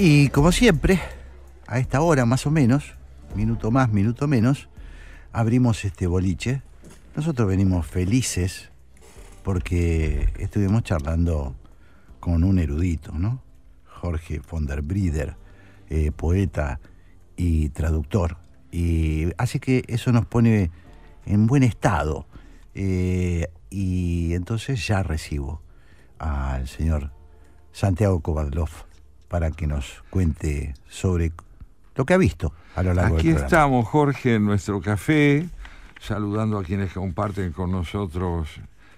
Y como siempre, a esta hora más o menos, minuto más, minuto menos, abrimos este boliche. Nosotros venimos felices porque estuvimos charlando con un erudito, ¿no? Jorge von der Brieder, poeta y traductor. Y así que eso nos pone en buen estado. Y entonces ya recibo al señor Santiago Kovadlov para que nos cuente sobre lo que ha visto a lo largo del programa. Aquí estamos, Jorge, en nuestro café, saludando a quienes comparten con nosotros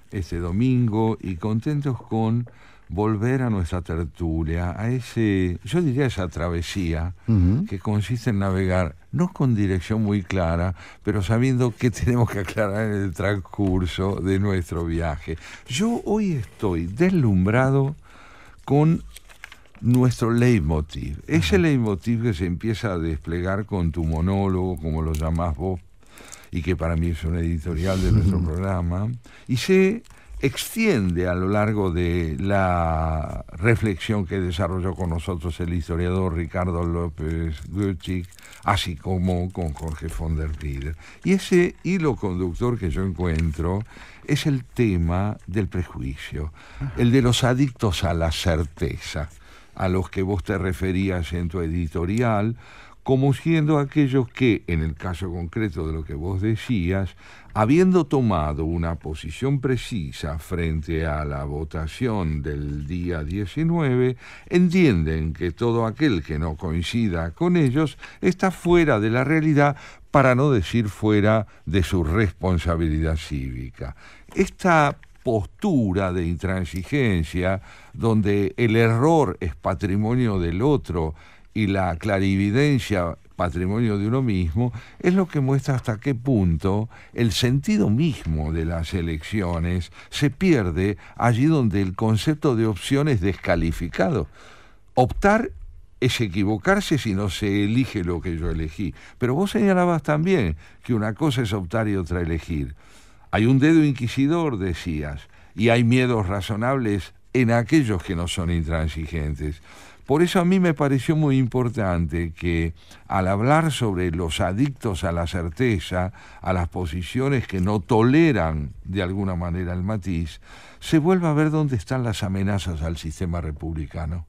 este domingo y contentos con volver a nuestra tertulia, a yo diría esa travesía que consiste en navegar, no con dirección muy clara, pero sabiendo qué tenemos que aclarar en el transcurso de nuestro viaje. Yo hoy estoy deslumbrado con nuestro leitmotiv, ese leitmotiv que se empieza a desplegar con tu monólogo, como lo llamás vos, y que para mí es un editorial de nuestro programa, y se extiende a lo largo de la reflexión que desarrolló con nosotros el historiador Ricardo López-Gutzig, así como con Jorge von der Brieder. Y ese hilo conductor que yo encuentro es el tema del prejuicio, el de los adictos a la certeza, a los que vos te referías en tu editorial, como siendo aquellos que, en el caso concreto de lo que vos decías, habiendo tomado una posición precisa frente a la votación del día 19, entienden que todo aquel que no coincida con ellos está fuera de la realidad, para no decir fuera de su responsabilidad cívica. Esta postura de intransigencia, donde el error es patrimonio del otro y la clarividencia patrimonio de uno mismo, es lo que muestra hasta qué punto el sentido mismo de las elecciones se pierde allí donde el concepto de opción es descalificado. Optar es equivocarse si no se elige lo que yo elegí. Pero vos señalabas también que una cosa es optar y otra elegir. Hay un dedo inquisidor, decías, y hay miedos razonables en aquellos que no son intransigentes. Por eso a mí me pareció muy importante que al hablar sobre los adictos a la certeza, a las posiciones que no toleran de alguna manera el matiz, se vuelva a ver dónde están las amenazas al sistema republicano.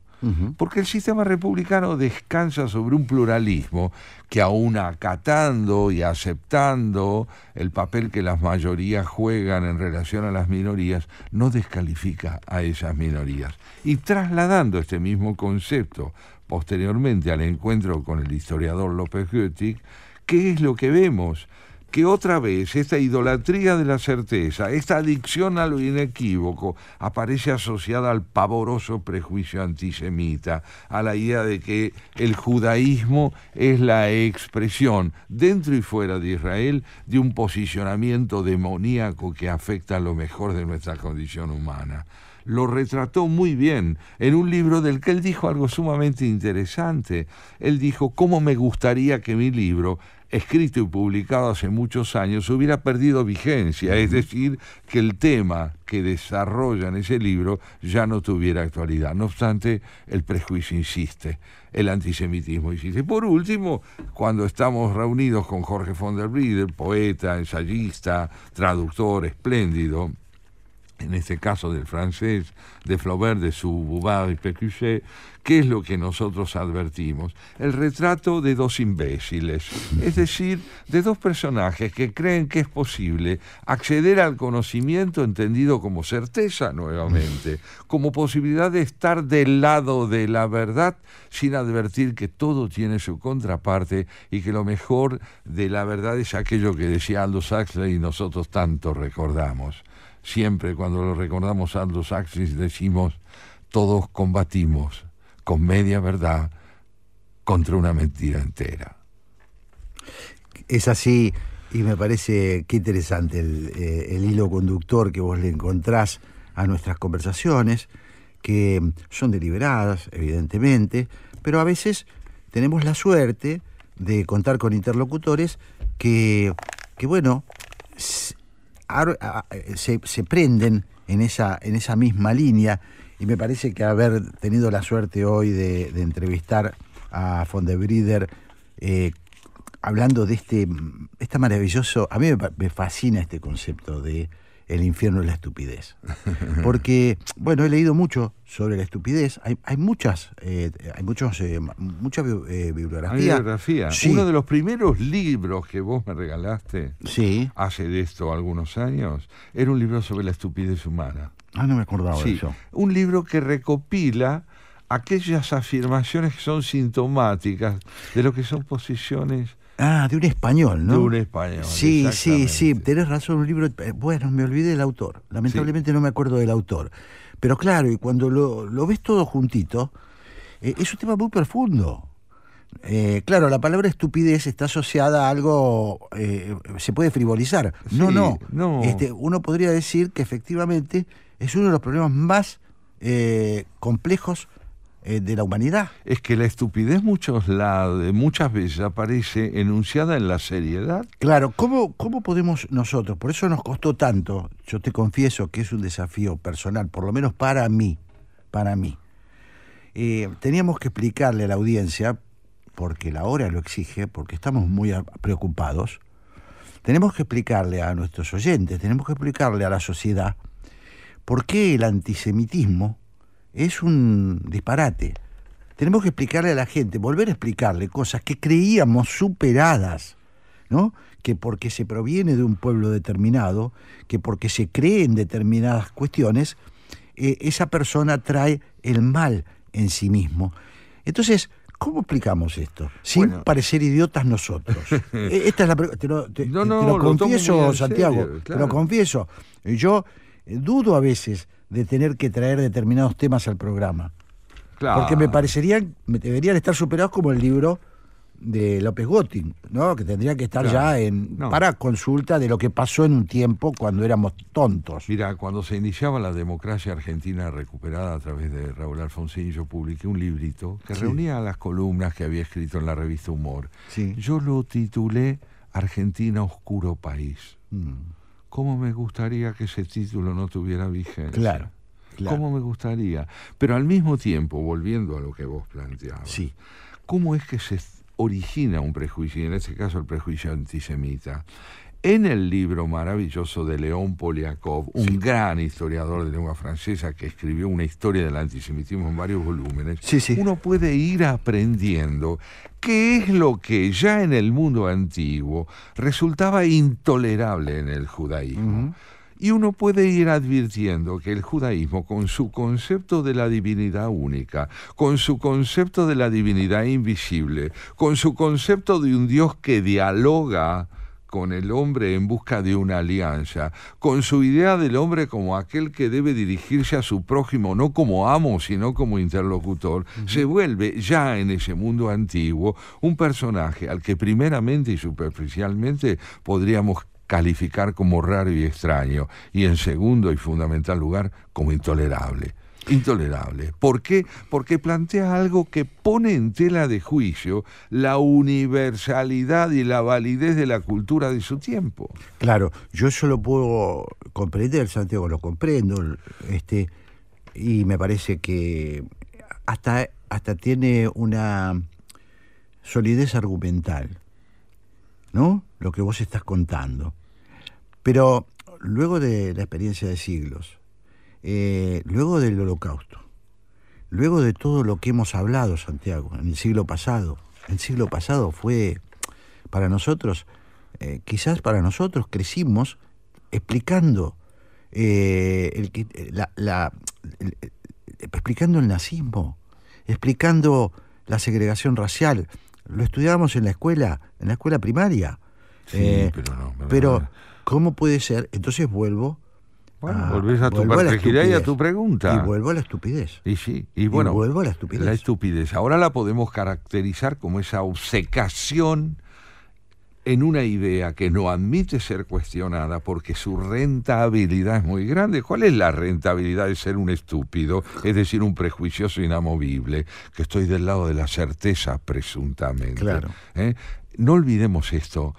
Porque el sistema republicano descansa sobre un pluralismo que, aún acatando y aceptando el papel que las mayorías juegan en relación a las minorías, no descalifica a esas minorías. Y trasladando este mismo concepto posteriormente al encuentro con el historiador López-Gutzig, ¿qué es lo que vemos? Que otra vez esta idolatría de la certeza, esta adicción a lo inequívoco, aparece asociada al pavoroso prejuicio antisemita, a la idea de que el judaísmo es la expresión, dentro y fuera de Israel, de un posicionamiento demoníaco que afecta a lo mejor de nuestra condición humana. Lo retrató muy bien en un libro del que él dijo algo sumamente interesante. Él dijo: ¿cómo me gustaría que mi libro, escrito y publicado hace muchos años, hubiera perdido vigencia? Es decir, que el tema que desarrolla en ese libro ya no tuviera actualidad. No obstante, el prejuicio insiste, el antisemitismo insiste. Por último, cuando estamos reunidos con Jorge von der Brieder, poeta, ensayista, traductor espléndido, en este caso del francés, de Flaubert, de su Bouvard y Pécuchet, ¿qué es lo que nosotros advertimos? El retrato de dos imbéciles, es decir, de dos personajes que creen que es posible acceder al conocimiento entendido como certeza nuevamente, como posibilidad de estar del lado de la verdad sin advertir que todo tiene su contraparte y que lo mejor de la verdad es aquello que decía Aldous Huxley y nosotros tanto recordamos. Siempre cuando lo recordamos a Aldous Huxley decimos: todos combatimos con media verdad contra una mentira entera. Es así, y me parece que interesante el hilo conductor que vos le encontrás a nuestras conversaciones, que son deliberadas, evidentemente, pero a veces tenemos la suerte de contar con interlocutores que bueno, se prenden en esa misma línea y me parece que haber tenido la suerte hoy de entrevistar a von der Wrieder, hablando de este maravilloso, a mí me fascina este concepto de el infierno y la estupidez. Porque, bueno, he leído mucho sobre la estupidez. Hay mucha bibliografía. Sí. Uno de los primeros libros que vos me regalaste, hace de esto algunos años, era un libro sobre la estupidez humana. Ah, no me acordaba de eso. Un libro que recopila aquellas afirmaciones que son sintomáticas de lo que son posiciones. Ah, de un español, ¿no? De un español. Sí, tenés razón, un libro. Bueno, me olvidé del autor. Lamentablemente no me acuerdo del autor. Pero claro, y cuando lo ves todo juntito, es un tema muy profundo. Claro, la palabra estupidez está asociada a algo, se puede frivolizar. No. Uno podría decir que efectivamente es uno de los problemas más complejos de la humanidad. Es que la estupidez muchas veces aparece enunciada en la seriedad. Claro, ¿cómo podemos nosotros? Por eso nos costó tanto, yo te confieso que es un desafío personal, por lo menos para mí. Teníamos que explicarle a la audiencia, porque la hora lo exige, porque estamos muy preocupados, tenemos que explicarle a nuestros oyentes, tenemos que explicarle a la sociedad por qué el antisemitismo es un disparate. Tenemos que explicarle a la gente, volver a explicarle cosas que creíamos superadas, ¿no? Que porque se proviene de un pueblo determinado, que porque se cree en determinadas cuestiones, esa persona trae el mal en sí mismo. Entonces, ¿cómo explicamos esto? Sin parecer idiotas nosotros. Esta es la pregunta. Te lo confieso, Santiago, serio, claro. Te lo confieso. Yo dudo a veces de tener que traer determinados temas al programa. Claro. Porque me deberían estar superados como el libro de López Gotin, ¿no? Que tendría que estar para consulta de lo que pasó en un tiempo cuando éramos tontos. Mira, cuando se iniciaba la democracia argentina recuperada a través de Raúl Alfonsín, yo publiqué un librito que reunía las columnas que había escrito en la revista Humor. Sí. Yo lo titulé Argentina, oscuro país. ¿Cómo me gustaría que ese título no tuviera vigencia? Claro. ¿Cómo me gustaría? Pero al mismo tiempo, volviendo a lo que vos planteabas, ¿cómo es que se origina un prejuicio, y en este caso el prejuicio antisemita? En el libro maravilloso de León Poliakov, un gran historiador de lengua francesa que escribió una historia del antisemitismo en varios volúmenes, uno puede ir aprendiendo qué es lo que ya en el mundo antiguo resultaba intolerable en el judaísmo. Y uno puede ir advirtiendo que el judaísmo, con su concepto de la divinidad única, con su concepto de la divinidad invisible, con su concepto de un Dios que dialoga con el hombre en busca de una alianza, con su idea del hombre como aquel que debe dirigirse a su prójimo, no como amo, sino como interlocutor, se vuelve ya en ese mundo antiguo un personaje al que primeramente y superficialmente podríamos calificar como raro y extraño, y en segundo y fundamental lugar, como intolerable. Intolerable. ¿Por qué? Porque plantea algo que pone en tela de juicio la universalidad y la validez de la cultura de su tiempo. Claro, yo eso lo puedo comprender, Santiago, lo comprendo, y me parece que hasta tiene una solidez argumental, ¿no? Lo que vos estás contando. Pero luego de la experiencia de siglos, luego del Holocausto, luego de todo lo que hemos hablado, Santiago, en el siglo pasado fue para nosotros, quizás para nosotros crecimos explicando explicando el nazismo, explicando la segregación racial. Lo estudiábamos en la escuela primaria. Sí, pero ¿cómo puede ser? Entonces vuelvo. Volvés a tu perplejidad y a tu pregunta. Y vuelvo a la estupidez. Y vuelvo a la estupidez. La estupidez. Ahora la podemos caracterizar como esa obcecación en una idea que no admite ser cuestionada porque su rentabilidad es muy grande. ¿Cuál es la rentabilidad de ser un estúpido? Es decir, un prejuicioso inamovible, que estoy del lado de la certeza presuntamente. Claro. No olvidemos esto.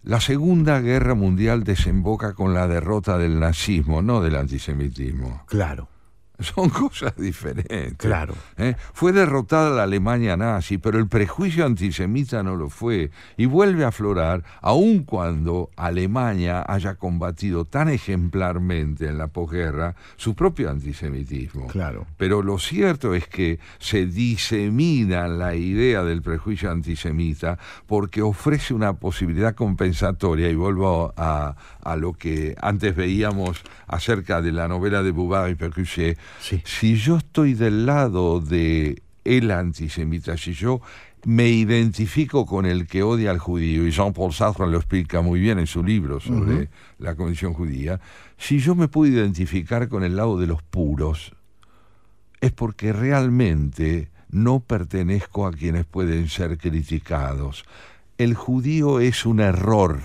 La Segunda Guerra Mundial desemboca con la derrota del nazismo, no del antisemitismo. Claro. Son cosas diferentes. Claro. Fue derrotada la Alemania nazi, pero el prejuicio antisemita no lo fue. Y vuelve a aflorar, aun cuando Alemania haya combatido tan ejemplarmente en la posguerra su propio antisemitismo. Claro. Pero lo cierto es que se disemina la idea del prejuicio antisemita porque ofrece una posibilidad compensatoria, y vuelvo a lo que antes veíamos acerca de la novela de Bouvard y Percuchet. Sí. Si yo estoy del lado de el antisemita, si yo me identifico con el que odia al judío, y Jean-Paul Sartre lo explica muy bien en su libro sobre la condición judía, si yo me puedo identificar con el lado de los puros, es porque realmente no pertenezco a quienes pueden ser criticados. El judío es un error.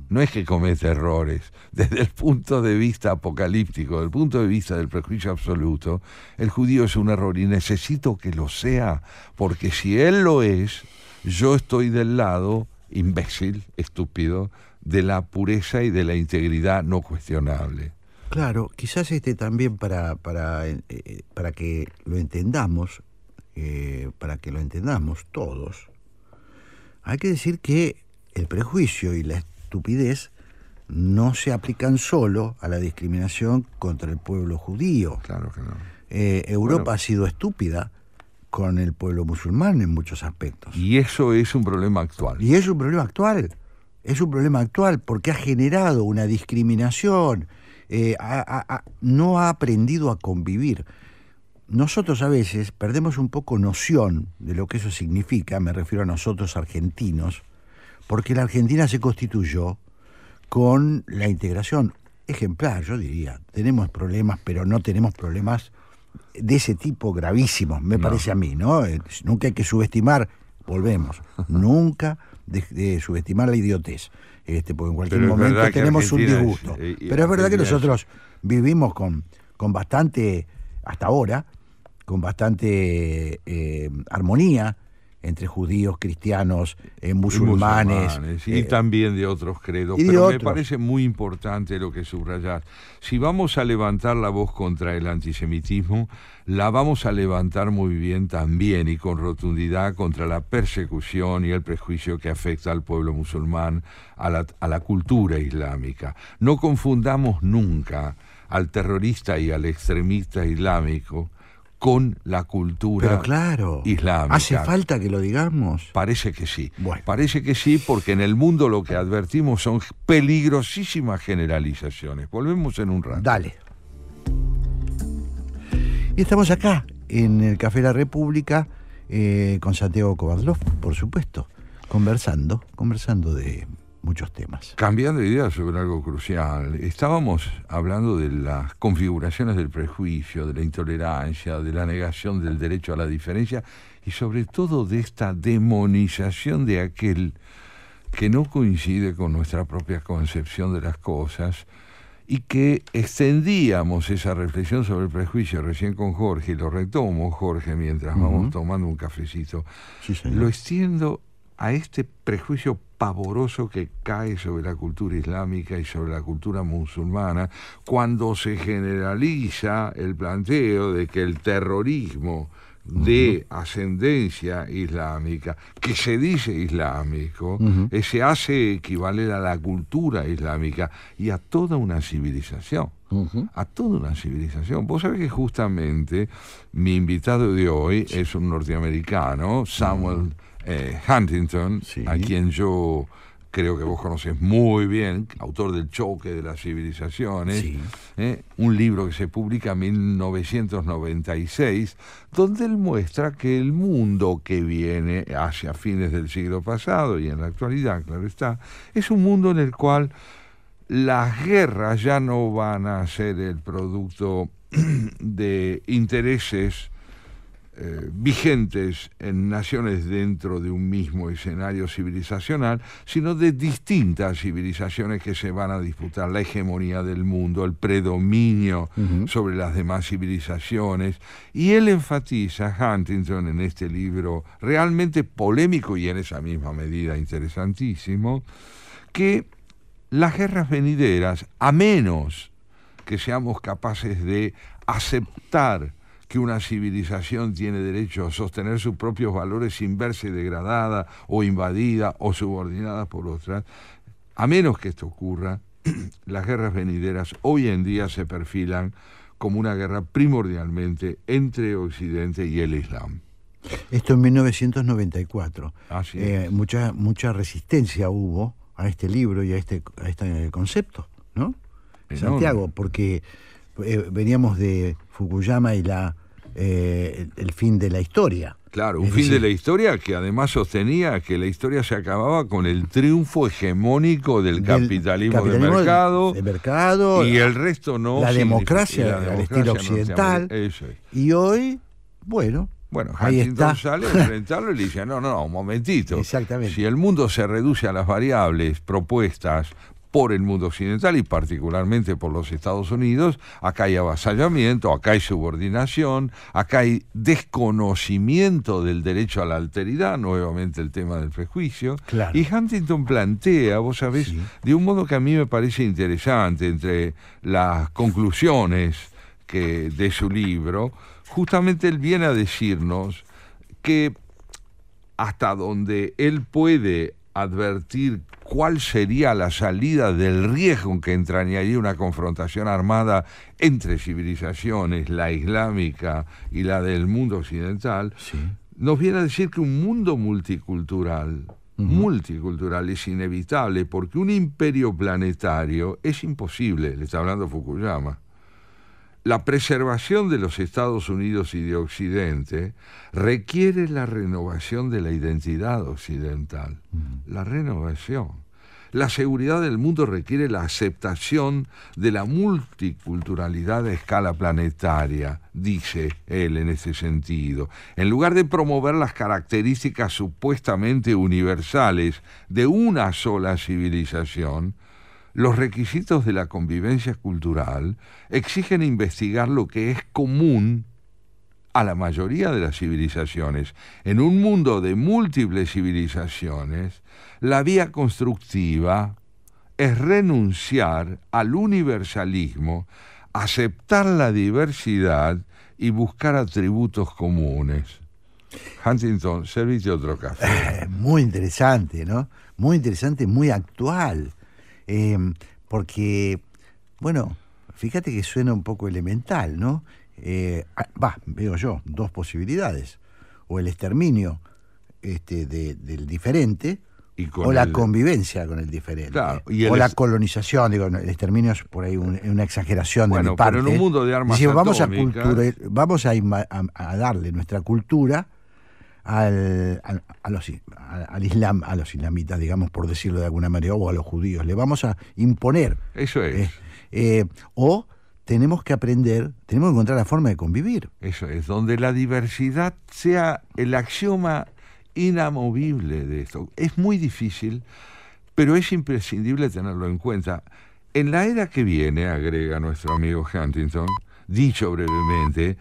No es que cometa errores. Desde el punto de vista apocalíptico, desde el punto de vista del prejuicio absoluto, el judío es un error y necesito que lo sea, porque si él lo es, yo estoy del lado, imbécil, estúpido, de la pureza y de la integridad no cuestionable. Claro, quizás también para que lo entendamos, todos, hay que decir que el prejuicio y la estupidez no se aplican solo a la discriminación contra el pueblo judío. Claro que no. Europa ha sido estúpida con el pueblo musulmán en muchos aspectos. Y eso es un problema actual. Y es un problema actual. Es un problema actual porque ha generado una discriminación. No ha aprendido a convivir. Nosotros a veces perdemos un poco noción de lo que eso significa, me refiero a nosotros argentinos, porque la Argentina se constituyó con la integración ejemplar, yo diría. Tenemos problemas, pero no tenemos problemas de ese tipo gravísimos, me parece a mí, ¿no? Nunca hay que subestimar, volvemos, nunca de subestimar la idiotez, porque en cualquier momento tenemos un disgusto. Pero es verdad que nosotros vivimos con bastante, hasta ahora, con bastante armonía entre judíos, cristianos, musulmanes. Y también de otros credos. Pero me parece muy importante lo que subrayás. Si vamos a levantar la voz contra el antisemitismo, la vamos a levantar muy bien también y con rotundidad contra la persecución y el prejuicio que afecta al pueblo musulmán, a la cultura islámica. No confundamos nunca al terrorista y al extremista islámico con la cultura islámica. ¿Hace falta que lo digamos? Parece que sí. Bueno. Parece que sí, porque en el mundo lo que advertimos son peligrosísimas generalizaciones. Volvemos en un rato. Dale. Y estamos acá, en el Café La República, con Santiago Kovadlov, por supuesto, conversando de muchos temas. Cambiando de idea sobre algo crucial, estábamos hablando de las configuraciones del prejuicio, de la intolerancia, de la negación del derecho a la diferencia y sobre todo de esta demonización de aquel que no coincide con nuestra propia concepción de las cosas, y que extendíamos esa reflexión sobre el prejuicio recién con Jorge, y lo retomo, Jorge, mientras vamos tomando un cafecito. Sí, señor. Lo extiendo a este prejuicio pavoroso que cae sobre la cultura islámica y sobre la cultura musulmana cuando se generaliza el planteo de que el terrorismo de ascendencia islámica, que se dice islámico, se hace equivaler a la cultura islámica y a toda una civilización. A toda una civilización. Vos sabés que justamente mi invitado de hoy es un norteamericano, Samuel Huntington, a quien yo creo que vos conoces muy bien, autor del Choque de las Civilizaciones, un libro que se publica en 1996, donde él muestra que el mundo que viene hacia fines del siglo pasado y en la actualidad, claro está, es un mundo en el cual las guerras ya no van a ser el producto de intereses vigentes en naciones dentro de un mismo escenario civilizacional, sino de distintas civilizaciones que se van a disputar la hegemonía del mundo, el predominio sobre las demás civilizaciones. Y él enfatiza, Huntington, en este libro realmente polémico y en esa misma medida interesantísimo, que las guerras venideras, a menos que seamos capaces de aceptar que una civilización tiene derecho a sostener sus propios valores sin verse degradada o invadida o subordinada por otras, a menos que esto ocurra, las guerras venideras hoy en día se perfilan como una guerra primordialmente entre Occidente y el Islam. Esto en 1994. Así es. Mucha resistencia hubo a este libro y a este concepto, ¿no? Santiago, porque veníamos de Fukuyama y el fin de la historia. Claro, un fin de la historia que además sostenía que la historia se acababa con el triunfo hegemónico del capitalismo de mercado y el resto no. La democracia al estilo occidental. Eso es. Y hoy, bueno, ahí Huntington está. sale a enfrentarlo y le dice, no, un momentito. Exactamente. Si el mundo se reduce a las variables propuestas por el mundo occidental y particularmente por los Estados Unidos, acá hay avasallamiento, acá hay subordinación, acá hay desconocimiento del derecho a la alteridad, nuevamente el tema del prejuicio. Claro. Y Huntington plantea, vos sabés, Sí, de un modo que a mí me parece interesante, entre las conclusiones de su libro, justamente él viene a decirnos que hasta donde él puede advertir cuál sería la salida del riesgo que entrañaría una confrontación armada entre civilizaciones, la islámica y la del mundo occidental, sí. nos viene a decir que un mundo multicultural es inevitable, porque un imperio planetario es imposible, le está hablando Fukuyama. La preservación de los Estados Unidos y de Occidente requiere la renovación de la identidad occidental, la renovación. La seguridad del mundo requiere la aceptación de la multiculturalidad a escala planetaria, dice él en ese sentido. En lugar de promover las características supuestamente universales de una sola civilización, los requisitos de la convivencia cultural exigen investigar lo que es común a la mayoría de las civilizaciones. En un mundo de múltiples civilizaciones, la vía constructiva es renunciar al universalismo, aceptar la diversidad y buscar atributos comunes. Huntington, servite otro café. Muy interesante, ¿no? Muy interesante, muy actual. Porque, bueno, fíjate que suena un poco elemental, ¿no? Veo yo dos posibilidades: o el exterminio del diferente, o la convivencia con el diferente, claro, o la colonización. Digo, el exterminio es por ahí una exageración de mi parte. Pero en un mundo de armas atómicas, vamos a darle nuestra cultura al Islam, a los islamitas, digamos, por decirlo de alguna manera, o a los judíos. Le vamos a imponer. Eso es. O tenemos que aprender, tenemos que encontrar la forma de convivir. Eso es, donde la diversidad sea el axioma inamovible de esto. Es muy difícil, pero es imprescindible tenerlo en cuenta. En la era que viene, agrega nuestro amigo Huntington, dicho brevemente,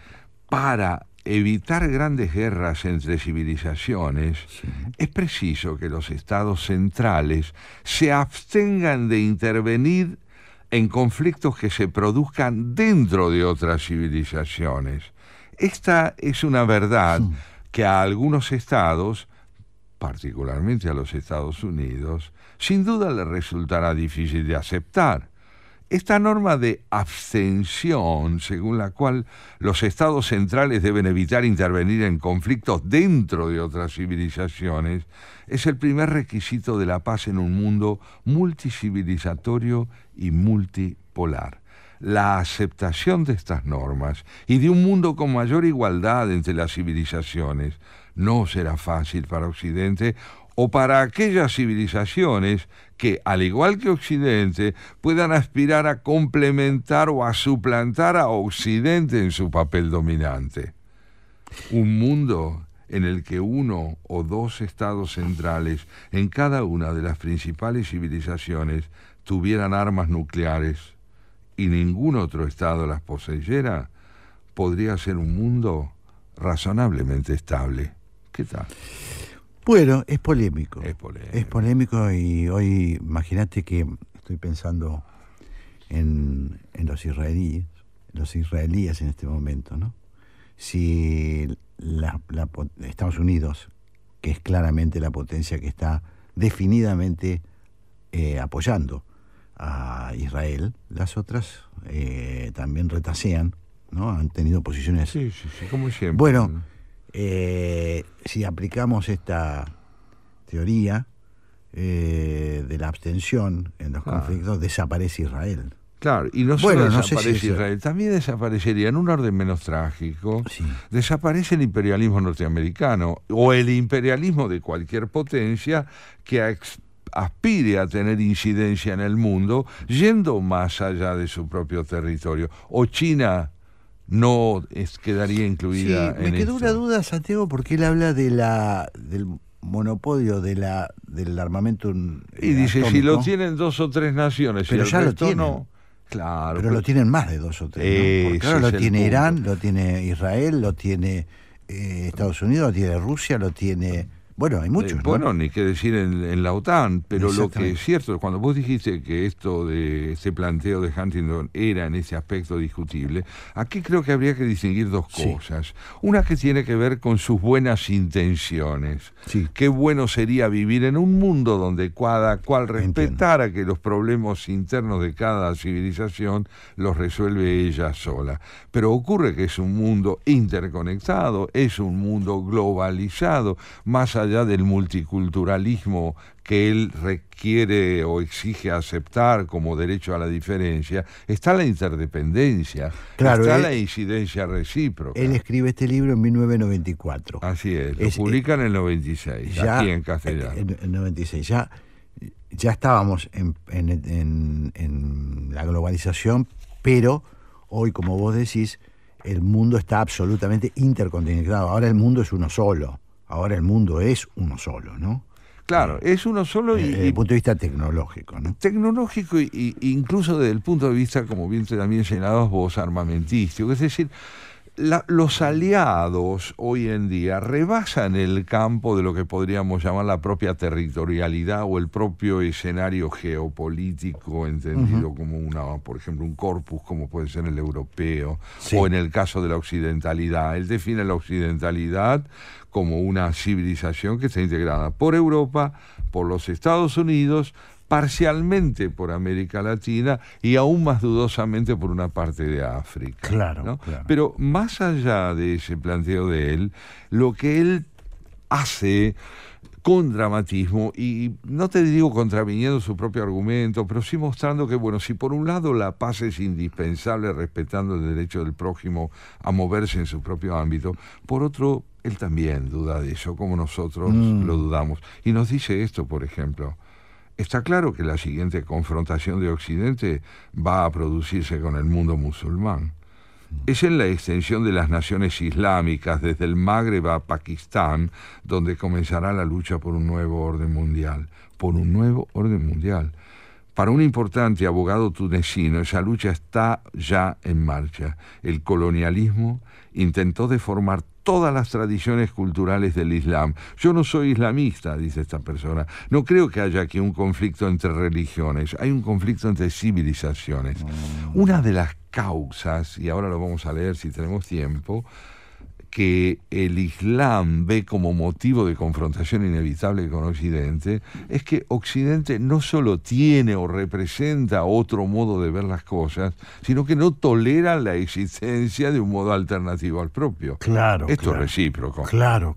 para evitar grandes guerras entre civilizaciones, sí, es preciso que los estados centrales se abstengan de intervenir en conflictos que se produzcan dentro de otras civilizaciones. Esta es una verdad que a algunos estados, particularmente a los Estados Unidos, sin duda le resultará difícil de aceptar. Esta norma de abstención, según la cual los estados centrales deben evitar intervenir en conflictos dentro de otras civilizaciones, es el primer requisito de la paz en un mundo multicivilizatorio y multipolar. La aceptación de estas normas y de un mundo con mayor igualdad entre las civilizaciones no será fácil para Occidente o para aquellas civilizaciones que, al igual que Occidente, puedan aspirar a complementar o a suplantar a Occidente en su papel dominante. Un mundo en el que uno o dos estados centrales en cada una de las principales civilizaciones tuvieran armas nucleares y ningún otro estado las poseyera, podría ser un mundo razonablemente estable. ¿Qué tal? Bueno, es polémico. Es polémico y hoy, imagínate que estoy pensando en los israelíes, los israelíes en este momento, ¿no? Si Estados Unidos, que es claramente la potencia que está definidamente apoyando a Israel, las otras también retasean, ¿no? Han tenido posiciones... Sí, como siempre. Bueno, si aplicamos esta teoría de la abstención en los conflictos, desaparece Israel. Claro, y no solo desaparece no sé si Israel, también desaparecería, en un orden menos trágico, desaparece el imperialismo norteamericano o el imperialismo de cualquier potencia que aspire a tener incidencia en el mundo yendo más allá de su propio territorio. O China no quedaría incluida en esto. Me quedó una duda, Santiago, porque él habla del monopolio del armamento y dice, atómico. si lo tienen 2 o 3 naciones, pero y el ya resto lo tienen. no. Claro, pero lo tienen más de 2 o 3, ¿no? Porque claro, lo tiene Irán, lo tiene Israel, lo tiene Estados Unidos, lo tiene Rusia, lo tiene... Bueno, hay muchos, ¿no? Bueno, ni qué decir en la OTAN, pero lo que es cierto, cuando vos dijiste que esto de este planteo de Huntington era en ese aspecto discutible, aquí creo que habría que distinguir 2 cosas. Una que tiene que ver con sus buenas intenciones. Sí. Qué bueno sería vivir en un mundo donde cada cual respetara que los problemas internos de cada civilización los resuelve ella sola. Pero ocurre que es un mundo interconectado, es un mundo globalizado, más allá del multiculturalismo que él requiere o exige aceptar como derecho a la diferencia, está la interdependencia, está la incidencia recíproca. Él escribe este libro en 1994. Así es, lo publica en el 96, aquí en castellano. En el 96, ya estábamos en la globalización, pero hoy, como vos decís, el mundo está absolutamente interconectado. Ahora el mundo es uno solo. Ahora el mundo es uno solo, ¿no? Claro, es uno solo desde el punto de vista tecnológico, ¿no? Tecnológico y incluso desde el punto de vista, como bien también señalabas vos, armamentístico. Es decir, los aliados hoy en día rebasan el campo de lo que podríamos llamar la propia territorialidad o el propio escenario geopolítico, entendido como por ejemplo, un corpus como puede ser el europeo, o en el caso de la occidentalidad. Él define la occidentalidad como una civilización que está integrada por Europa, por los Estados Unidos, parcialmente por América Latina y aún más dudosamente por una parte de África. Claro, ¿no? claro. Pero más allá de ese planteo de él, lo que él hace con dramatismo, y no te digo contraviniendo su propio argumento, pero sí mostrando que, bueno, si por un lado la paz es indispensable respetando el derecho del prójimo a moverse en su propio ámbito, por otro, él también duda de eso, como nosotros lo dudamos. Y nos dice esto, por ejemplo: está claro que la siguiente confrontación de Occidente va a producirse con el mundo musulmán. Es en la extensión de las naciones islámicas, desde el Magreb a Pakistán, donde comenzará la lucha por un nuevo orden mundial. Por un nuevo orden mundial. Para un importante abogado tunecino, esa lucha está ya en marcha. El colonialismo intentó deformar todas las tradiciones culturales del Islam. Yo no soy islamista, dice esta persona. No creo que haya aquí un conflicto entre religiones. Hay un conflicto entre civilizaciones. Una de las causas, y ahora lo vamos a leer si tenemos tiempo, que el Islam ve como motivo de confrontación inevitable con Occidente, es que Occidente no solo tiene o representa otro modo de ver las cosas, sino que no tolera la existencia de un modo alternativo al propio. Claro. Esto es recíproco. Claro.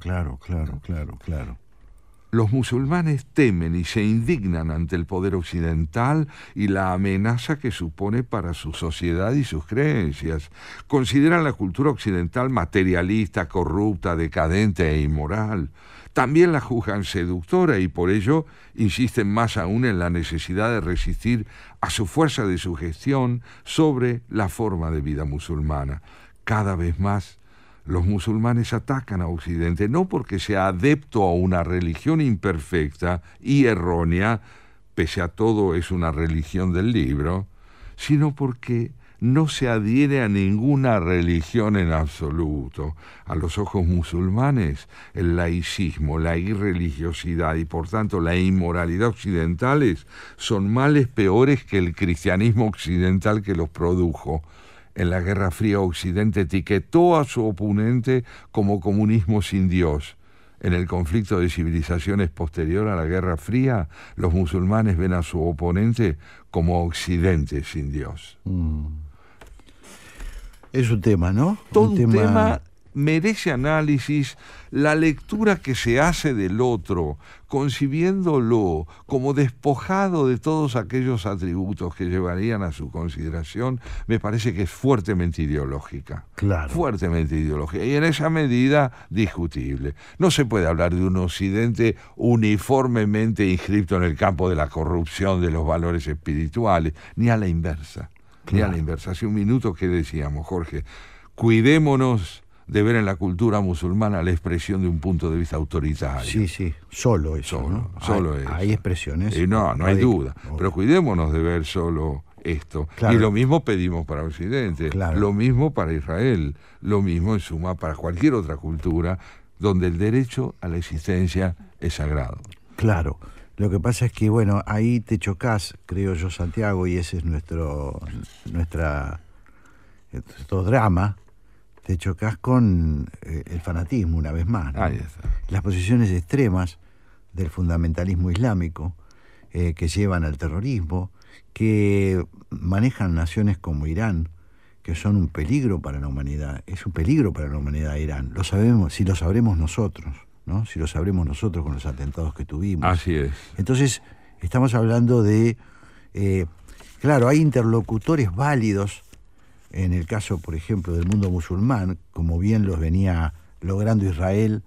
Los musulmanes temen y se indignan ante el poder occidental y la amenaza que supone para su sociedad y sus creencias. Consideran la cultura occidental materialista, corrupta, decadente e inmoral. También la juzgan seductora y por ello insisten más aún en la necesidad de resistir a su fuerza de sugestión sobre la forma de vida musulmana. Cada vez más, los musulmanes atacan a Occidente, no porque sea adepto a una religión imperfecta y errónea, pese a todo es una religión del libro, sino porque no se adhiere a ninguna religión en absoluto. A los ojos musulmanes, el laicismo, la irreligiosidad y por tanto la inmoralidad occidentales son males peores que el cristianismo occidental que los produjo. En la Guerra Fría, Occidente etiquetó a su oponente como comunismo sin Dios. En el conflicto de civilizaciones posterior a la Guerra Fría, los musulmanes ven a su oponente como Occidente sin Dios. Es un tema, ¿no? Todo un tema merece análisis. La lectura que se hace del otro, concibiéndolo como despojado de todos aquellos atributos que llevarían a su consideración, me parece que es fuertemente ideológica. Claro. Fuertemente ideológica. Y en esa medida, discutible. No se puede hablar de un Occidente uniformemente inscripto en el campo de la corrupción de los valores espirituales, ni a la inversa. Claro. Ni a la inversa. Hace un minuto que decíamos, Jorge, cuidémonos de ver en la cultura musulmana la expresión de un punto de vista autoritario. Sí, sí, solo eso, ¿no? Solo eso. Hay expresiones. No hay duda. Pero cuidémonos de ver solo esto. Claro. Y lo mismo pedimos para Occidente, claro. Lo mismo para Israel, lo mismo en suma para cualquier otra cultura donde el derecho a la existencia es sagrado. Claro. Lo que pasa es que, bueno, ahí te chocás, creo yo, Santiago, y ese es nuestro drama. Te chocas con el fanatismo una vez más, ¿no? Ahí está. Las posiciones extremas del fundamentalismo islámico que llevan al terrorismo, que manejan naciones como Irán, que son un peligro para la humanidad. Es un peligro para la humanidad Irán. Lo sabemos, si lo sabremos nosotros, ¿no? Si lo sabremos nosotros con los atentados que tuvimos. Así es. Entonces, estamos hablando de... claro, hay interlocutores válidos en el caso, por ejemplo, del mundo musulmán, como bien los venía logrando Israel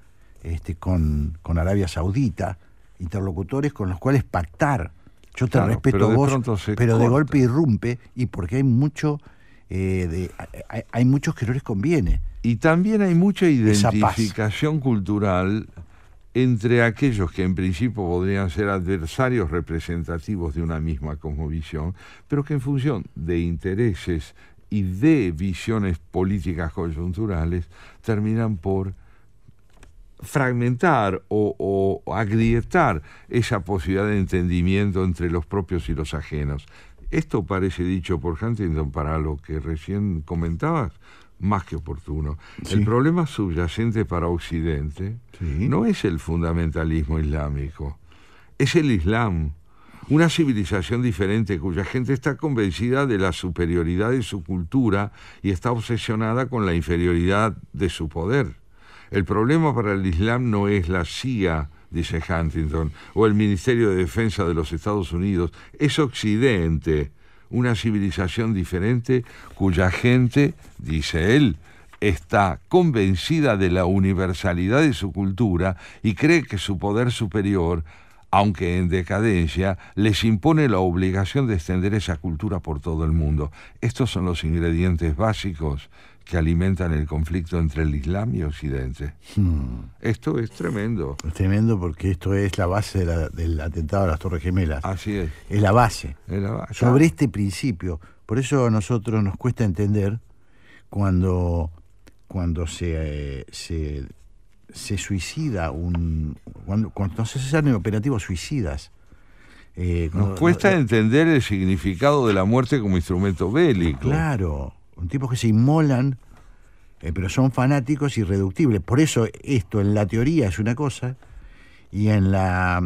con Arabia Saudita, interlocutores con los cuales pactar. Yo te respeto a vos, pero de golpe irrumpe, y porque hay mucho, hay muchos que no les conviene. Y también hay mucha identificación cultural entre aquellos que en principio podrían ser adversarios representativos de una misma cosmovisión, pero que en función de intereses y de visiones políticas coyunturales terminan por fragmentar o agrietar esa posibilidad de entendimiento entre los propios y los ajenos. Esto parece dicho por Huntington para lo que recién comentabas, más que oportuno. Sí. El problema subyacente para Occidente no es el fundamentalismo islámico, es el Islam. Una civilización diferente cuya gente está convencida de la superioridad de su cultura y está obsesionada con la inferioridad de su poder. El problema para el Islam no es la CIA, dice Huntington, o el Ministerio de Defensa de los Estados Unidos, es Occidente, una civilización diferente cuya gente, dice él, está convencida de la universalidad de su cultura y cree que su poder superior, aunque en decadencia, les impone la obligación de extender esa cultura por todo el mundo. Estos son los ingredientes básicos que alimentan el conflicto entre el Islam y Occidente. Esto es tremendo. Es tremendo porque esto es la base del atentado a las Torres Gemelas. Así es. Es la base. Es la base. Sobre este principio. Por eso a nosotros nos cuesta entender cuando se suicida cuando se hacen operativos suicidas. Nos cuesta entender el significado de la muerte como instrumento bélico. Claro, tipos que se inmolan, pero son fanáticos irreductibles. Por eso esto en la teoría es una cosa y en la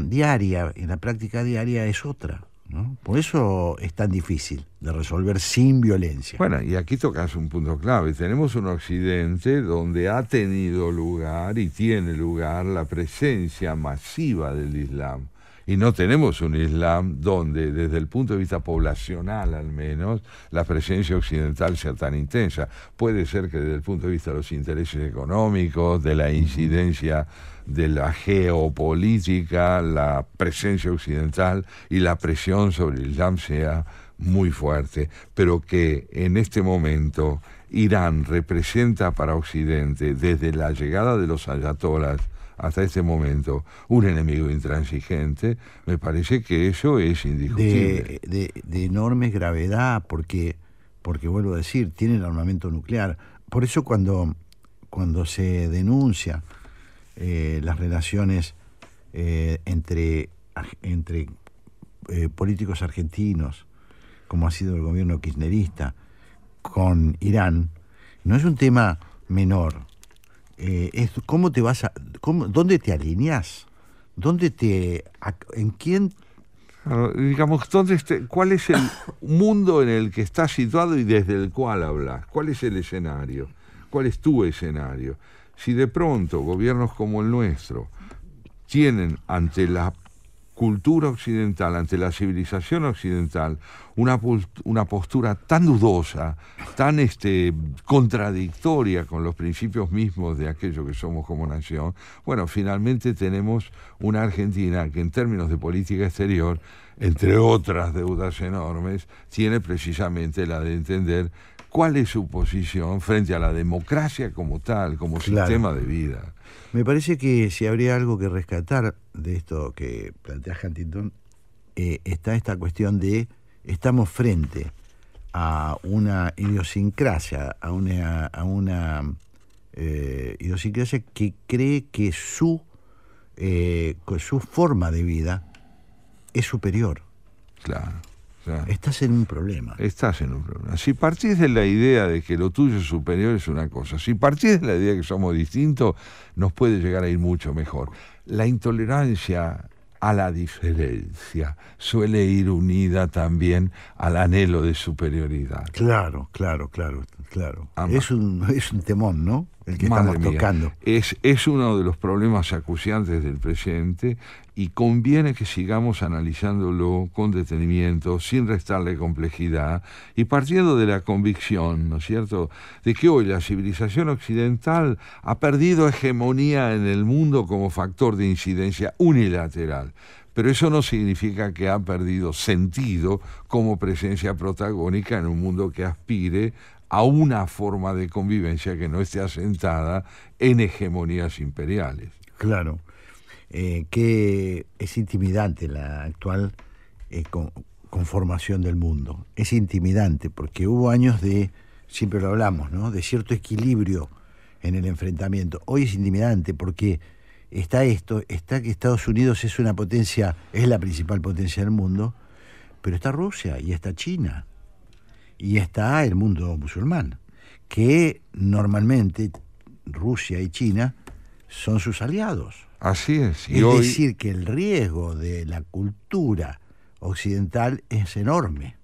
práctica diaria es otra, ¿no? Por eso es tan difícil de resolver sin violencia. Bueno, y aquí tocas un punto clave. Tenemos un Occidente donde ha tenido lugar y tiene lugar la presencia masiva del Islam. Y no tenemos un Islam donde, desde el punto de vista poblacional al menos, la presencia occidental sea tan intensa. Puede ser que desde el punto de vista de los intereses económicos, de la incidencia de la geopolítica, la presencia occidental y la presión sobre el Islam sea muy fuerte, pero que en este momento Irán representa para Occidente, desde la llegada de los ayatolás hasta este momento, un enemigo intransigente. Me parece que eso es indiscutible. De enorme gravedad, porque vuelvo a decir, tienen armamento nuclear. Por eso cuando se denuncia las relaciones entre políticos argentinos, como ha sido el gobierno kirchnerista, con Irán no es un tema menor. Es cómo te vas dónde te alineás, en quién. Claro, digamos, ¿cuál es el mundo en el que estás situado y desde el cual hablas? ¿Cuál es el escenario? ¿Cuál es tu escenario? Si de pronto gobiernos como el nuestro tienen ante la cultura occidental, ante la civilización occidental, una postura tan dudosa, tan contradictoria con los principios mismos de aquello que somos como nación, bueno, finalmente tenemos una Argentina que en términos de política exterior, entre otras deudas enormes, tiene precisamente la de entender cuál es su posición frente a la democracia como tal, como sistema de vida. Me parece que si habría algo que rescatar de esto que plantea Huntington, está esta cuestión de estamos frente a una idiosincrasia, a una idiosincrasia que cree que su forma de vida es superior. Claro. Estás en un problema. Estás en un problema. Si partís de la idea de que lo tuyo es superior es una cosa. Si partís de la idea de que somos distintos, nos puede llegar a ir mucho mejor. La intolerancia a la diferencia suele ir unida también al anhelo de superioridad. Claro. Es un temón, ¿no? El que estamos tocando. Es uno de los problemas acuciantes del presente y conviene que sigamos analizándolo con detenimiento, sin restarle complejidad y partiendo de la convicción, ¿no es cierto?, de que hoy la civilización occidental ha perdido hegemonía en el mundo como factor de incidencia unilateral. Pero eso no significa que ha perdido sentido como presencia protagónica en un mundo que aspire a una forma de convivencia que no esté asentada en hegemonías imperiales. Claro, que es intimidante la actual conformación del mundo. Es intimidante porque hubo años siempre lo hablamos, ¿no?, de cierto equilibrio en el enfrentamiento. Hoy es intimidante porque está que Estados Unidos es una potencia, es la principal potencia del mundo, pero está Rusia y está China. Y está el mundo musulmán, que normalmente Rusia y China son sus aliados. Así es. Es decir, que el riesgo de la cultura occidental es enorme,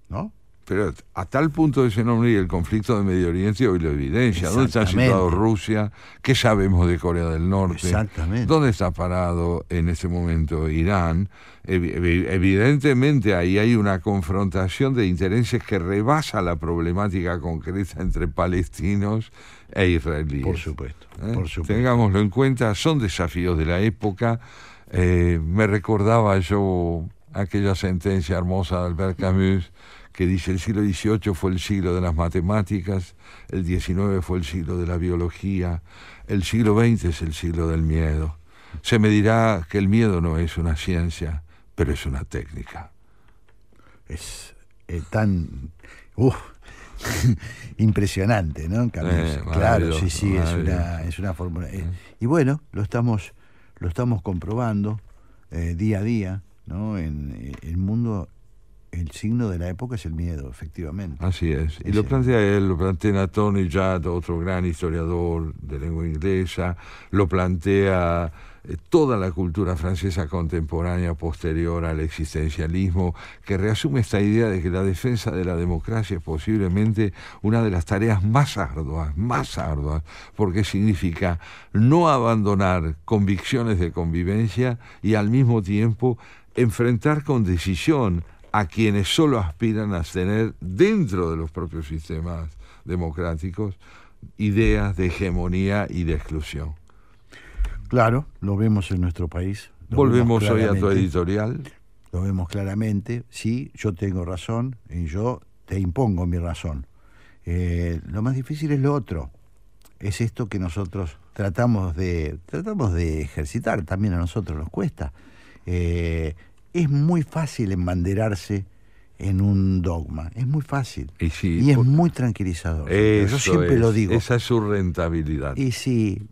¿no? Pero a tal punto es enorme y el conflicto de Medio Oriente hoy lo evidencia. ¿Dónde está situado Rusia? ¿Qué sabemos de Corea del Norte? Exactamente. ¿Dónde está parado en ese momento Irán? Evidentemente ahí hay una confrontación de intereses que rebasa la problemática concreta entre palestinos e israelíes. Por supuesto, por supuesto. Tengámoslo en cuenta, son desafíos de la época. Me recordaba yo aquella sentencia hermosa de Albert Camus que dice: el siglo XVIII fue el siglo de las matemáticas, el XIX fue el siglo de la biología, el siglo XX es el siglo del miedo. Se me dirá que el miedo no es una ciencia, pero es una técnica. Es tan impresionante, ¿no? Claro, sí, es una fórmula. Y bueno, lo estamos comprobando día a día, ¿no? En el mundo. El signo de la época es el miedo, efectivamente. Así es. Y lo plantea él, lo plantea Tony Judd, otro gran historiador de lengua inglesa, lo plantea toda la cultura francesa contemporánea posterior al existencialismo, que reasume esta idea de que la defensa de la democracia es posiblemente una de las tareas más arduas, porque significa no abandonar convicciones de convivencia y al mismo tiempo enfrentar con decisión a quienes solo aspiran a tener dentro de los propios sistemas democráticos ideas de hegemonía y de exclusión. Claro, lo vemos en nuestro país. Volvemos hoy a tu editorial. Lo vemos claramente. Sí, yo tengo razón y yo te impongo mi razón. Lo más difícil es lo otro. Es esto que nosotros tratamos de ejercitar, también a nosotros nos cuesta. Es muy fácil embanderarse en un dogma, es muy fácil y es muy tranquilizador. Yo siempre lo digo. Esa es su rentabilidad. Y sí.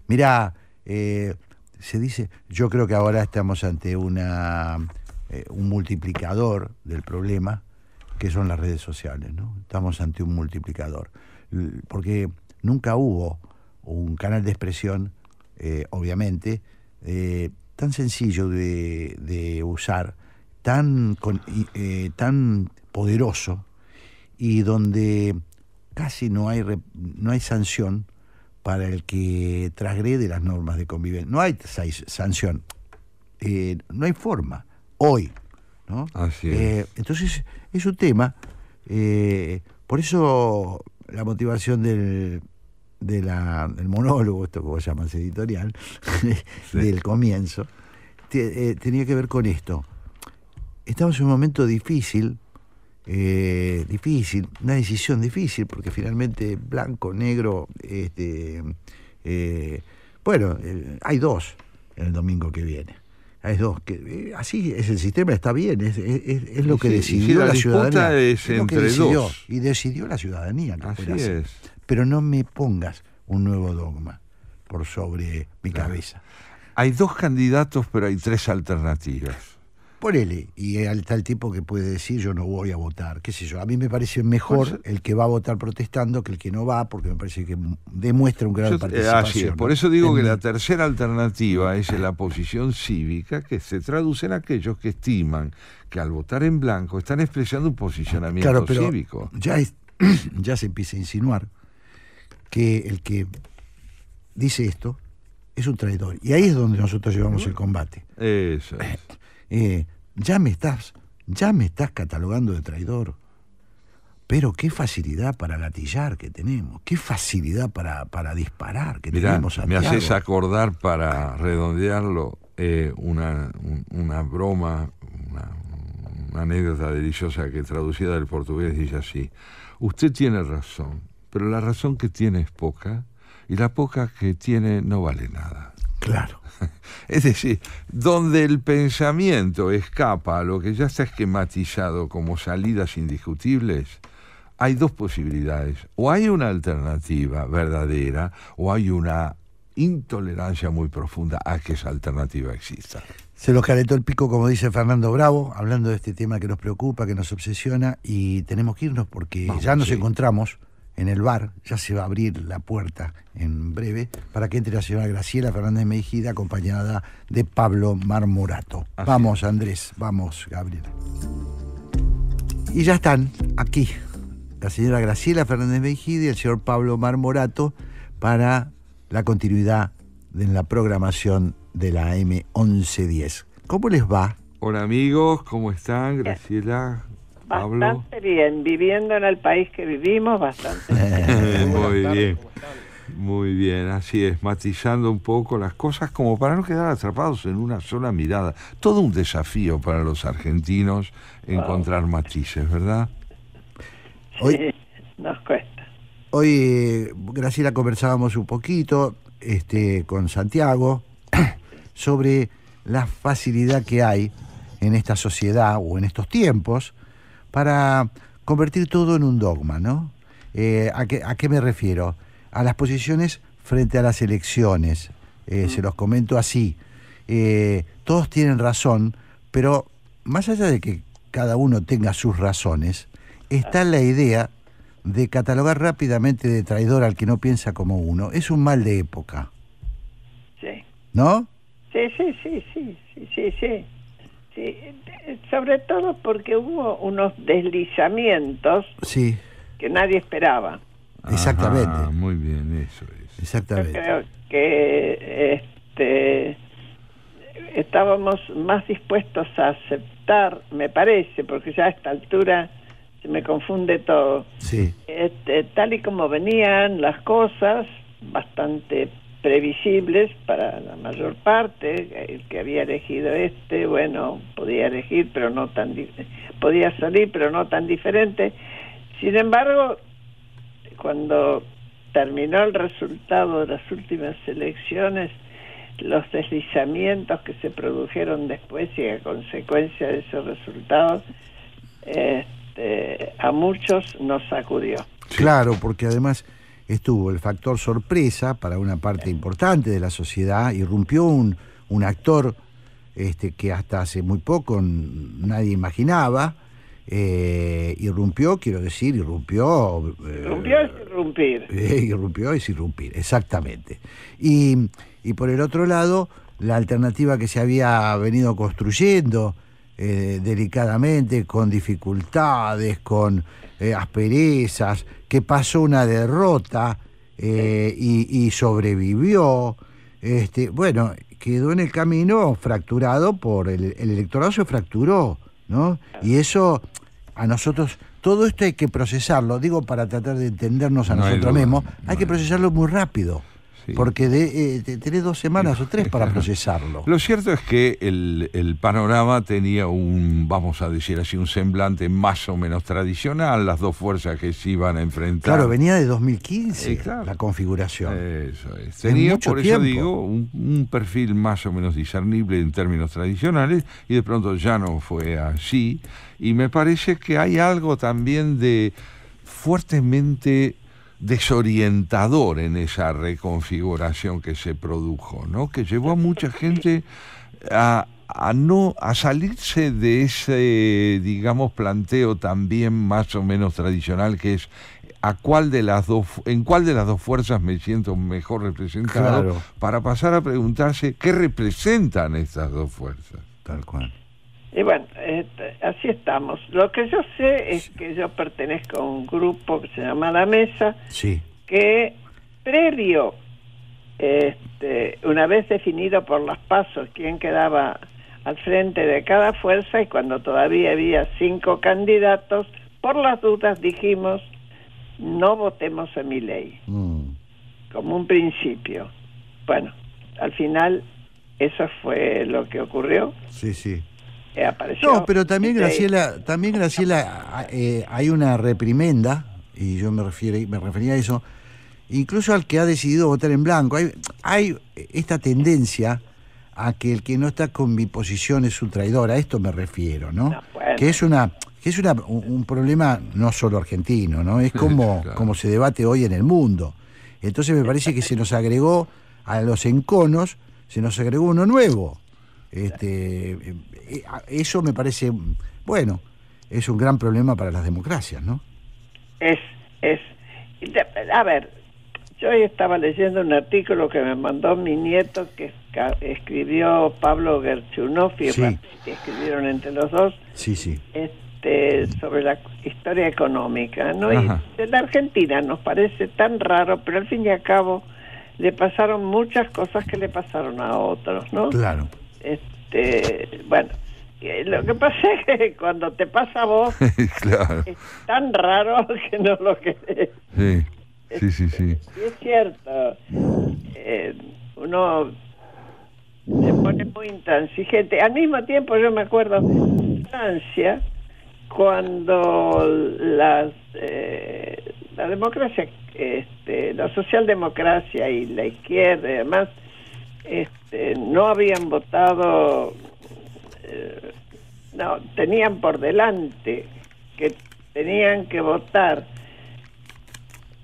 Mirá, se dice, yo creo que ahora estamos ante un multiplicador del problema que son las redes sociales, ¿no? Estamos ante un multiplicador. Porque nunca hubo un canal de expresión, obviamente, tan sencillo de usar, tan poderoso, y donde casi no hay sanción para el que transgrede las normas de convivencia. No hay sanción, no hay forma, hoy, ¿no? Así es. Entonces, es un tema, por eso la motivación del monólogo, esto como se llama, editorial, Sí. del comienzo, tenía que ver con esto. Estamos en un momento difícil, una decisión difícil, porque finalmente blanco, negro, hay dos en el domingo que viene. Hay dos, así es el sistema, está bien, es lo que decidió la ciudadanía. Es lo que entre decidió, dos. y decidió la ciudadanía que Así fuera así. es. Pero no me pongas un nuevo dogma por sobre mi cabeza. Hay 2 candidatos, pero hay 3 alternativas. Ponele, y está el tipo que puede decir yo no voy a votar, qué sé yo. A mí me parece mejor el que va a votar protestando que el que no va, porque me parece que demuestra un grado de participación. Así es. Por eso digo que la tercera alternativa es la posición cívica, que se traduce en aquellos que estiman que al votar en blanco están expresando un posicionamiento cívico. Ya se empieza a insinuar que el que dice esto es un traidor. Y ahí es donde nosotros llevamos el combate. Eso es. Ya me estás catalogando de traidor. Pero qué facilidad para gatillar que tenemos, qué facilidad para disparar que tenemos, Santiago. Me haces acordar, para redondearlo, una broma, una anécdota deliciosa que traducida del portugués dice así: usted tiene razón, pero la razón que tiene es poca, y la poca que tiene no vale nada. Claro. Es decir, donde el pensamiento escapa a lo que ya está esquematizado como salidas indiscutibles, hay 2 posibilidades. O hay una alternativa verdadera, o hay una intolerancia muy profunda a que esa alternativa exista. Se los calentó el pico, como dice Fernando Bravo, hablando de este tema que nos preocupa, que nos obsesiona, y tenemos que irnos porque ya nos encontramos en el bar. Ya se va a abrir la puerta en breve para que entre la señora Graciela Fernández Mejía, acompañada de Pablo Marmorato. Vamos, Andrés, vamos, Gabriel. Y ya están aquí la señora Graciela Fernández Mejía y el señor Pablo Marmorato para la continuidad de la programación de la AM 1110. ¿Cómo les va? Hola amigos, ¿cómo están? Graciela, Pablo. Bastante bien, viviendo en el país que vivimos, bastante bien. Muy bien, muy bien, así es, matizando un poco las cosas como para no quedar atrapados en una sola mirada. Todo un desafío para los argentinos encontrar matices, ¿verdad? Hoy, sí, nos cuesta. Hoy, Graciela, conversábamos un poquito con Santiago sobre la facilidad que hay en esta sociedad o en estos tiempos para convertir todo en un dogma, ¿no? ¿A qué me refiero? A las posiciones frente a las elecciones. Se los comento así. Todos tienen razón, pero más allá de que cada uno tenga sus razones, está la idea de catalogar rápidamente de traidor al que no piensa como uno. Es un mal de época. Sí. ¿No? Sí. Sobre todo porque hubo unos deslizamientos que nadie esperaba. Exactamente. Muy bien, eso es. Exactamente. Yo creo que estábamos más dispuestos a aceptar, me parece, porque ya a esta altura se me confunde todo. Sí. Tal y como venían las cosas, bastante previsibles para la mayor parte. El que había elegido podía elegir, pero no tan podía salir, pero no tan diferente. Sin embargo, cuando terminó el resultado de las últimas elecciones, los deslizamientos que se produjeron después y a consecuencia de esos resultados, a muchos nos sacudió. Claro, porque además estuvo el factor sorpresa para una parte importante de la sociedad. Irrumpió un actor que hasta hace muy poco nadie imaginaba, irrumpió, quiero decir, irrumpió... Irrumpió es irrumpir. Irrumpió es irrumpir, exactamente. Y por el otro lado, la alternativa que se había venido construyendo delicadamente, con dificultades, con asperezas, que pasó una derrota y sobrevivió, bueno, quedó en el camino fracturado por el electorado, se fracturó, ¿no? Y eso a nosotros, todo esto hay que procesarlo, digo, para tratar de entendernos a nosotros mismos, hay que procesarlo muy rápido. Sí. Porque tenés 2 semanas o 3 para procesarlo. Lo cierto es que el panorama tenía vamos a decir así, un semblante más o menos tradicional, las dos fuerzas que se iban a enfrentar. Claro, venía de 2015 claro. La configuración. Eso es. Tenía, por eso digo, un perfil más o menos discernible en términos tradicionales, y de pronto ya no fue así. Y me parece que hay algo también de fuertemente desorientador en esa reconfiguración que se produjo, ¿no? Que llevó a mucha gente a salirse de ese, digamos, planteo también más o menos tradicional, que es en cuál de las dos fuerzas me siento mejor representado, claro, para pasar a preguntarse qué representan estas dos fuerzas. Tal cual. Y bueno, así estamos. Lo que yo sé es que yo pertenezco a un grupo que se llama La Mesa, sí, que previo, una vez definido por las PASO quién quedaba al frente de cada fuerza, y cuando todavía había 5 candidatos, por las dudas dijimos, no votemos a Milei, como un principio. Bueno, al final eso fue lo que ocurrió. Sí, sí. Apareció. No, pero también Graciela, hay una reprimenda, y yo me refería a eso, incluso al que ha decidido votar en blanco. Hay esta tendencia a que el que no está con mi posición es un traidor, a esto me refiero, ¿no? Bueno. Que es un problema no solo argentino, ¿no? Es como, claro, como se debate hoy en el mundo. Entonces me parece que se nos agregó a los enconos, se nos agregó uno nuevo. Eso me parece, bueno, es un gran problema para las democracias, ¿no? A ver, yo hoy estaba leyendo un artículo que me mandó mi nieto, que escribió Pablo Gerchunov, y sí, que escribieron entre los dos, sí, sí, sobre la historia económica, ¿no? Y de la Argentina nos parece tan raro, pero al fin y al cabo le pasaron muchas cosas que le pasaron a otros, ¿no? Claro. Bueno, lo que pasa es que cuando te pasa a vos, claro, es tan raro que no lo querés. Sí. Y es cierto, uno se pone muy intransigente. Al mismo tiempo yo me acuerdo en Francia, cuando la democracia, la socialdemocracia y la izquierda y demás, no habían votado, no, tenían por delante que tenían que votar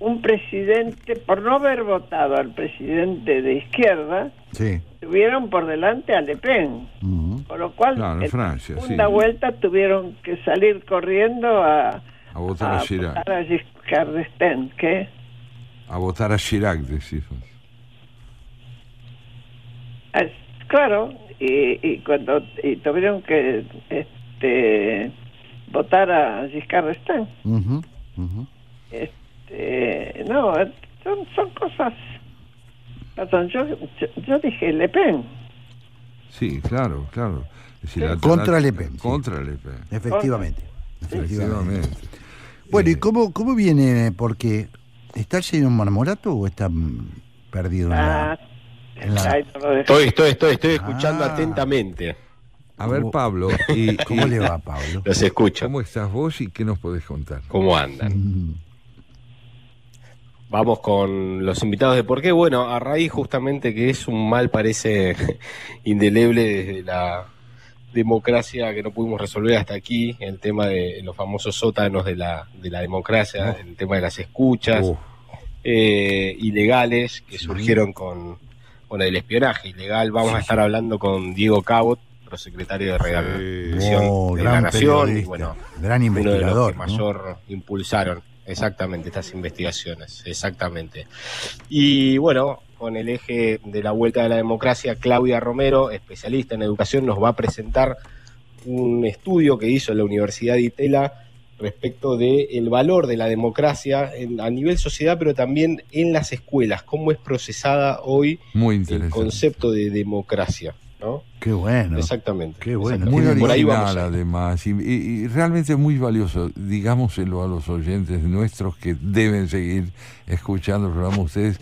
un presidente, por no haber votado al presidente de izquierda, sí, tuvieron por delante a Le Pen, por lo cual claro, en Francia, en segunda vuelta tuvieron que salir corriendo a votar a Chirac. Votar a Giscard d'Estaing, ¿qué? A votar a Chirac, decís. Claro, y cuando tuvieron que votar a Giscard d'Estaing. No, son cosas. Perdón, yo dije Le Pen. Sí, claro. Es decir, contra Le Pen. Contra Le Pen. Efectivamente. Bueno, ¿y cómo viene? Porque ¿está el señor Marmorato o está perdido en la... Estoy escuchando atentamente. A ver, Pablo, ¿cómo le va, Pablo? Los escucho. ¿Cómo estás vos y qué nos podés contar? ¿Cómo andan? Vamos con los invitados de por qué. Bueno, a raíz justamente que es un mal, parece indeleble desde la democracia, que no pudimos resolver hasta aquí, el tema de los famosos sótanos de la democracia, el tema de las escuchas ilegales que surgieron con el espionaje ilegal. Vamos a estar hablando con Diego Cabot, prosecretario de Redacción Oh, de la gran Nación, y periodista, bueno, gran uno de los investigador, que ¿no? mayor impulsaron exactamente estas investigaciones, exactamente. Y bueno, con el eje de la vuelta de la democracia, Claudia Romero, especialista en educación, nos va a presentar un estudio que hizo en la Universidad de Itela respecto del valor de la democracia a nivel sociedad, pero también en las escuelas, cómo es procesada hoy Muy el interesante. concepto de democracia, ¿no? Qué bueno. Exactamente. Qué bueno. Muy Tienen- Por ahí original vamos a ir. además y realmente muy valioso, digámoselo a los oyentes nuestros que deben seguir escuchando el programa ustedes,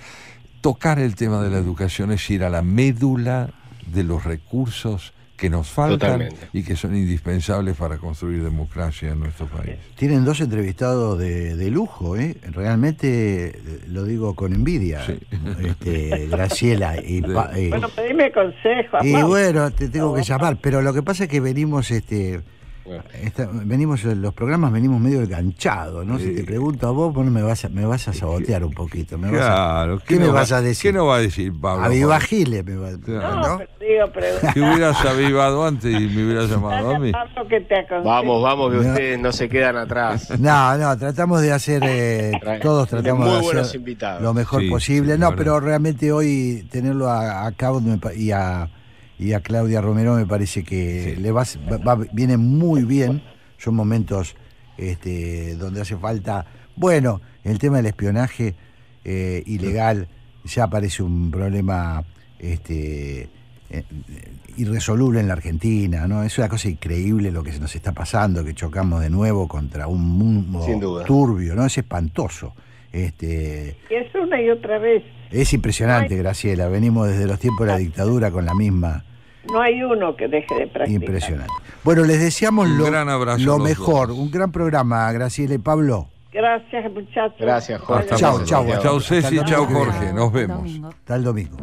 tocar el tema de la educación es ir a la médula de los recursos que nos faltan Totalmente. y que son indispensables para construir democracia en nuestro país. Tienen dos entrevistados de lujo, ¿eh? Realmente lo digo con envidia. Sí. Graciela y, Bueno, pedime consejo. y Amado. bueno, te tengo que llamar, pero lo que pasa es que venimos, Bueno, venimos los programas venimos medio enganchados, ¿no? Si te pregunto a vos, me vas a sabotear un poquito. Claro, ¿Qué me vas a decir? ¿Qué no va a decir Pablo? A Viva Giles me va Claro. No, ¿no? pero digo, pregunta. Si hubieras avivado antes y me hubieras llamado a mí. Pablo, que te aconseje. vamos, que No. ustedes no se quedan atrás. No, tratamos de hacer, todos tratamos muy de buenos hacer invitados. lo mejor Sí, posible. sí, No, la pero verdad. realmente hoy tenerlo a Cabo y a Claudia Romero me parece que Sí. viene muy bien. Son momentos donde hace falta. Bueno, el tema del espionaje ilegal ya parece un problema irresoluble en la Argentina, ¿no? Es una cosa increíble lo que nos está pasando, que chocamos de nuevo contra un mundo Sin duda. turbio, ¿no? Es espantoso. Y es una y otra vez. Es impresionante, Ay. Graciela. Venimos desde los tiempos de la dictadura con la misma. No hay uno que deje de practicar. Impresionante. Bueno, les deseamos Un lo, gran abrazo a lo los mejor. dos. Un gran programa, Graciela y Pablo. Gracias, muchachos. Gracias, Jorge. Hasta Chau, pronto. chau, Chau, Ceci, hasta el chau, domingo que Jorge. viene. Nos Hasta el vemos. domingo. Hasta el domingo.